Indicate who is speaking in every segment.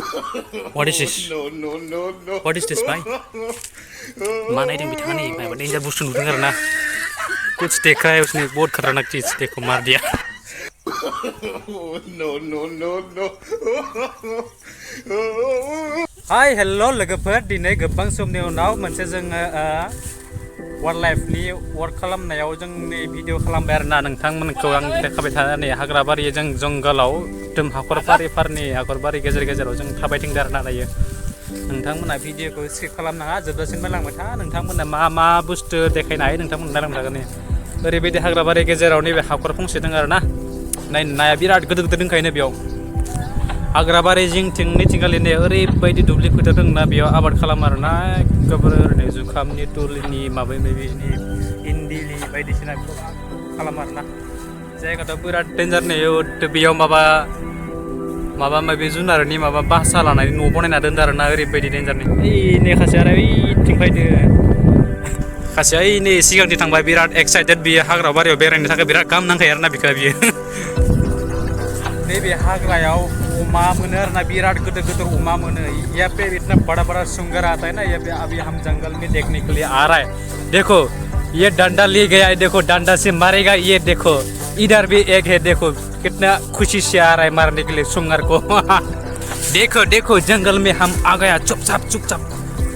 Speaker 1: What is this?
Speaker 2: No.
Speaker 1: What is this, भाई? माना ही बिठा नहीं भाई, डेंजर बुस्ट नुदूं करना। कुछ देख रहा है उसने, बहुत खतरनाक चीज देखो मार दिया।
Speaker 2: No.
Speaker 1: हाय हेलो लोगोफोर, दिनै गोबां समनि उनाव मोनसे जोङो वाइल्ड लाइफनि वर्क खालामनायाव जोंनि भिडिअ खालामबाय आरोना नोंथांमोनखौ आं देखायबाय थानानै हाग्राबारि जों जंगलाव एकदम हाखरबारिफोरनि हाखरबारि गेजेर गेजेराव जों थाबायथिंदों आरोना दायो। नोंथांमोना भिडिअखौ स्किप खालामनाङा, जोबजासिम नायलांबाय था। नोंथांमोना मा बुस्थु देखायनो हायो नोंथांमोना नायलांबाय थागोन। ओरैबायदि हाग्राबारि गेजेराव नैबे हाखर फंसे दङ आरोना, नाया बिराद गिदिर गिदिर दंखायो बेयाव। हाग्राबारि जिंथिंनिथिंगालिनि ओरैबायदि दुब्लि फोथार दंना, बेयाव आबाद खालामो आरोना, गोबोर ओरैनो जुखामनि तुलिनि माबा माबिनि इन्दिनि बायदिसिना खालामो आरोना। जायगाथ' बिराद डेन्जार बेयाव माबा माबि जुनारनि माबा बासा लानानै न' बनायना दोनदों आरोना, ओरैबायदि डेन्जारनि। ओइनै खासेया आरो ओइथिं फैदो, खासेया ओइनै सिगांथिं थांबाय, बिराद एक्साइटेड बियो हाग्राबारियाव बेरायनो थाखाय बिराद गाहाम नांखायो आरोना बिखौ बियो। नैबे हाग्रायाव अमा मोनो आरोना, बिराद गिदिर गिदिर अमा मोनो। यहाँ पे इतना बड़ा बड़ा सुंगर आता है ना, यहाँ पे अभी हम जंगल में देखने के लिए आ रहा है। देखो ये डंडा ले गया है, देखो डंडा से मारेगा ये, देखो इधर भी एक है, देखो कितना खुशी से आ रहा है मारने के लिए सुंगर को। देखो जंगल में हम आ गया, चुपचाप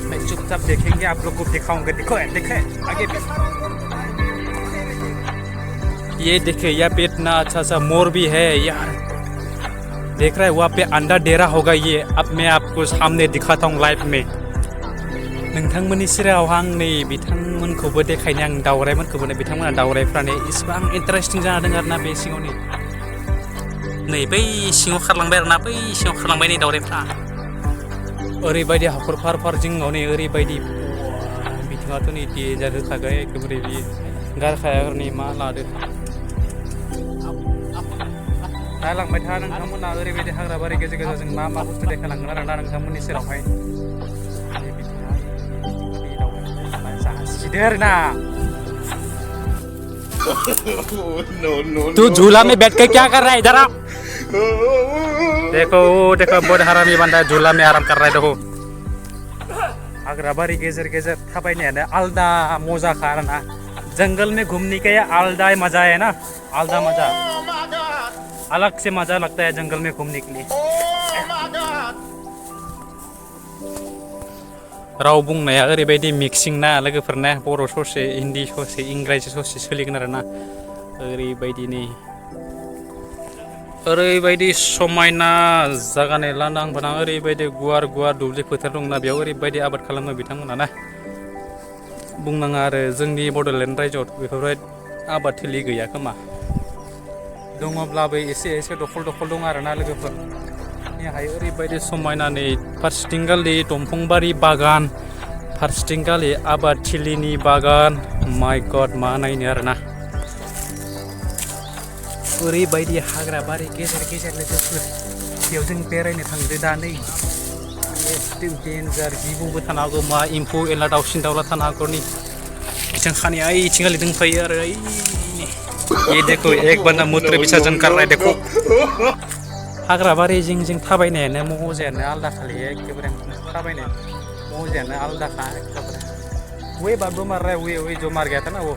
Speaker 1: मैं चुपचाप देखेंगे, आप लोग को दिखाऊंगा। देखो आगे भी ये देखे, यहाँ पे इतना अच्छा सा मोर भी है यार, देख रहा है वहाँ पे अंडा डेरा होगा ये। अब मैं आपको सामने दिखाता हूँ लाइव में। नोंथांमोननि सेराव आं नै बिथांमोनखौबो देखायनो, आं दावरायमोनखौबो नै बिथांमोना दावरायफ्रानो इसिबां इन्टारेस्टिं जाना दं आरोना बे सिङावनि। नै बै सिङाव खारलांबाय आरोना, बै सिङाव खारलांबाय नै दावरायफ्रा। ओरैबायदि हाखर फार जिङाव नै ओरैबायदि बिथिङावथ' नै डेन्जार होखागोन एखेबारे बि गारखायानि मा लादो। नायलांबाय था नोंथांमोना, ओरैबायदि हाग्राबारि गेजेर गेजेर जों मा बुस्थु देखायलांगोन आरोना नोंथांमोननि सेरावहाय। जासिदो आरोना।
Speaker 2: No.
Speaker 1: तू झूला में बैठ के क्या कर रहा है, इधर आ। देखो बहुत हरामी बंदा है, झूला में आराम कर रहा है। देखो हाग्राबारि गेजेर गेजेर थाबायनायानो आलदा मजाखा आरोना, जंगल में घूमने का ये आलदा मजा है ना, आलदा मजा, अलग से मजा लगता है जंगल में घूमने के लिए। राव बुंनाया ओरैबायदि मिक्सिं ना लोगोफोरना, बर' ससे हिन्दी ससे इंराजि ससे सोलिगोन आरोना। ओरैबायदि समायना जागानि लांदां फादां, ओरैबायदि गुवार दुब्लि फोथार दंना, बेयाव ओरैबायदि आबाद खालामो बिथांमोना ना, बुंनाङा आरो। जोंनि बड'लेण्ड रायजोआव बेफोरबायदि आबादथिलि गैया खोमा, दङब्लाबो एसे दखल दं आरोना लोगोफोर। बेहाय ओरैबायदि समायना, नै फारसेथिंगालि दंफांबारि बागान, फारसेथिंगालि आबादथिलिनि बागान। माय गड, मा नायनो आरोना। ओरैबायदि हाग्राबारि गेजेर लोगोफोर, बेयाव जों बेरायनो थांदो दा नै। एकदम डेन्जार, जिबौबो थानो हागौ, मा एम्फौ एनला दाउसिन दाउला थानो हागौ। नै बिथिं खानाया ओइथिंगालि दंफायो आरो। ये देखो एक बंदा मूत्र विसर्जन कर रहा है, देखो। हाग्राबारि जिं थाबायनायानो मजायानो आलदा खालि, एखेबारे थाबायनाय मजायानो आलदाखा एखेबारे। वे बाबो मार रहा है, वे जो मार गया था ना वो।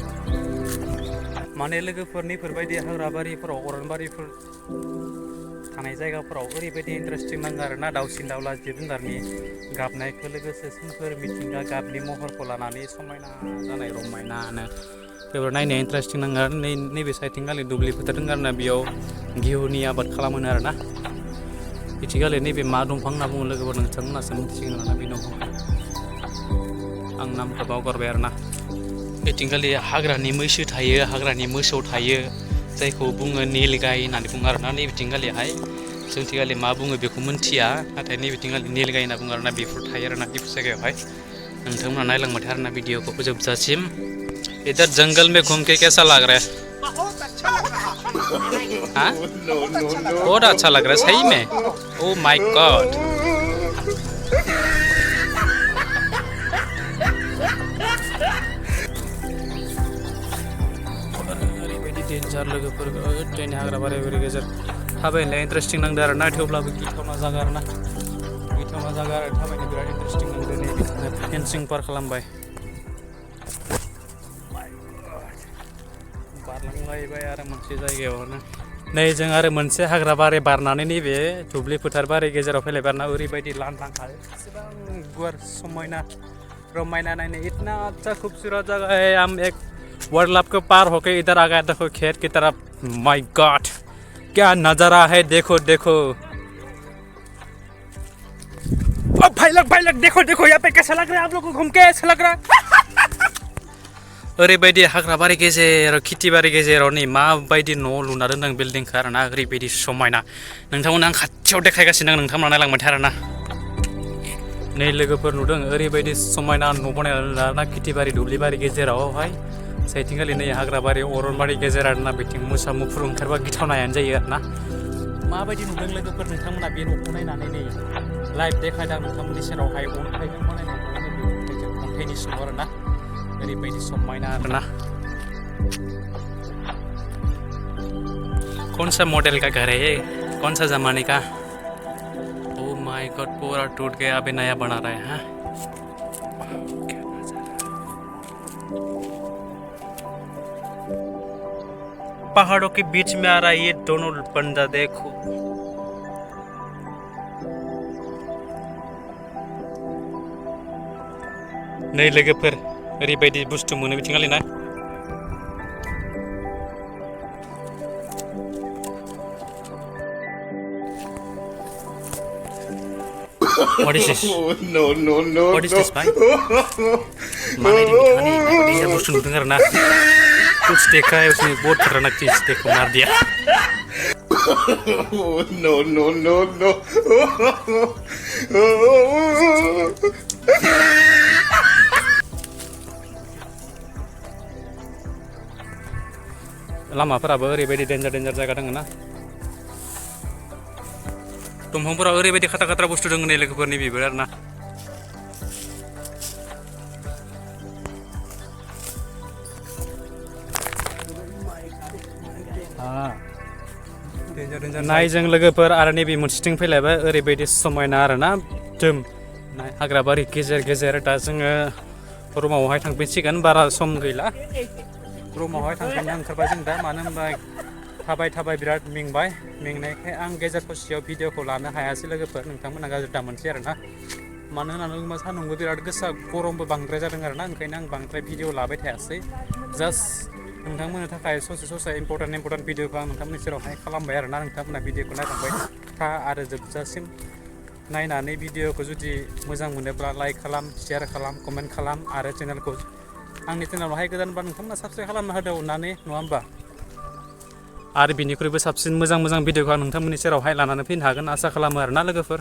Speaker 1: माने लोगोफोरनिफोरबायदि हाग्राबारिफोराव अरनबारिफोर थानाय जायगाफोराव ओरैबायदि इन्टारेस्टिं नाङो आरोना, दाउसिन दाउला जिब जुनारनि गाबनायखौ लोगोसे सोमखोर मिथिंगा गाबनि महरखौ लानानै समायना जानाय रमायनानो बेफोर नायनो इन्टारेस्टिं नाङो आरो। नैबे साइडथिंगालि दुब्लि फोथार दङ आरोना, बेयाव गिहुनि आबाद खालामो आरोना। बिथिंगालि नैबे मा दंफां होनना बुङो लोगोफोर, नोंथांमोनासो मिथिसिगोन आरोना बे दंफां, आं नामखौ बावगारबाय आरोना। बिथिंगालि हाग्रानि मैसो थायो, हाग्रानि मोसौ थायो, जायखौ बुङो नीलगाय होननानै बुङो आरोना। नै बिथिंगालिहाय जोंथिंगालि मा बुङो बेखौ मिन्थिया, नाथाय नै बिथिंगालि नीलगाय होनना बुङो आरोना। बेफोर थायो आरोना बेफोर जायगायावहाय। नोंथांमोना नायलांबाय आरोना भिडिअखौ जोबजासिम। इधर जंगल में घूम के कैसा लग रहा है?
Speaker 2: बहुत अच्छा लग रहा है।
Speaker 1: हाँ,
Speaker 2: No.
Speaker 1: बहुत अच्छा लग रहा है सही में। ओ माय गॉड, ओरैबायदि डेन्जार लोगोफोर, ट्रेन हाग्राबारि गेजेर थाबायनाया इन्टारेस्टिं नांदों आरोना, थेवब्लाबो गिथावना जागा आरोना। नायथावना जायगा आरो थाबायनो बिराद इन्टारेस्टिं मोनदों नै फेन्सिं पार खालामबाय बारलांलायबाय आरो मोनसे जायगायावनो नै जों आरो मोनसे हाग्रा बारि बारनानै नैबे दुब्लि फोथार बारि गेजेराव फैलायबाय आरोना ओरैबायदि लांदां आरो एसेबां गुवार समायना रमायना नायनो इतना अच्छा खूबसूरत जगह है हम एक वर्ल्ड कप को पार होके इधर आ गए देखो खेत की तरफ माय गॉड क्या नज़ारा है देखो देखो अब भाई लोग देखो देखो यहाँ पे कैसा लग रहा है आप लोग को घूम के ऐसा लग रहा है ओरैबायदि हाग्राबारि गेजेराव खेथिबारि गेजेराव नै माबायदि न' लुना दोनदों बिल्डिंखौ आरोना ओरैबायदि समायना नोंथांमोना आं खाथियाव देखायगासिनो दं नोंथांमोना नायलांबाय थायो आरोना नै लोगोफोर नुदों ओरैबायदि समायना न' बनायना आरोना खेथिबारि दुब्लिबारि गेजेरावहाय साइथिंखालि नै हाग्राबारि अरनबारि गेजेर आरोना बिथिं मोसा मुफुर ओंखारबा गिथावनायानो जायो आरोना माबायदि नुदों लोगोफोर नोंथांमोना बे न'खौ नायनानै नै लाइभ देखायदों नोंथांमोननि सेरावहाय अन्थाइजों बानायनाय अन्थाइनि सिङाव आरोना ओरैबायदि समायना आरोना कौन सा मॉडल का घर है ये कौन सा ज़माने का ओ माय गॉड पूरा टूट गया अभी नया बना रहा है हाँ पहाड़ों के बीच में आ रहा है ये दोनों बंदा देखो नै लोगोफोर ओरैबायदि बुस्थु मोनो बिथिंगालि ना What is this?
Speaker 2: No, no, no.
Speaker 1: What is this, bhai? माने दिखाने ये बुस्तु नुदों आरोना कुछ देखा है उसने बहुत खतरनाक चीज देखो मार दिया
Speaker 2: No, no, no, no.
Speaker 1: लामाफोराबो ओरैबायदि डेन्जार जायगा दङ ना दंफांफोराव ओरैबायदि खाथा खाथा बुस्थु दङ नै लोगोफोरनि बेबो आरोना नायजों लोगोफोर आरो नैबे मोनसेथिं फैलायबाय ओरैबायदि समायना आरोना जोम हाग्राबारि गेजेर दा जोङो रुमावहाय थांफिनसिगोन बारा सम गैला रुमावहाय थांफिननो ओंखारबाय जों दा मानो होनबा थाबाय बिराद मेंनायखाय आं गेजेर ससेयाव भिडिअखौ लानो हायासै लोगोफोर नोंथांमोना गाज्रि दामोनसै आरोना मानो होननानै बुङोबा सान्दुंबो बिराद गोसा गरमबो बांद्राय जादों आरोना ओंखायनो आं बांद्राय भिडिअ लाबाय थायासै जास्ट नोंथांमोननि थाखाय ससे इम्पर्टेन्ट भिडिअखौ आं नोंथांमोननि सेरावहाय खालामबाय आरोना नोंथांमोना भिडिअखौ नायलांबाय था आरो जोबजासिम नायनानै भिडिअखौ जुदि मोजां मोनोब्ला लाइक खालाम शेयार खालाम कमेन्ट खालाम आरो चेनेलखौ आंनि चेनेलावहाय गोदानबा नोंथांमोना साबस्क्राइब खालामना होदो अननानै नङा होमबा आरो बिनिख्रुइबो साबसिन मोजां भिडिअखौ आं नोंथांमोननि सेरावहाय लानानै फैनो हागोन आसा खालामो आरोना लोगोफोर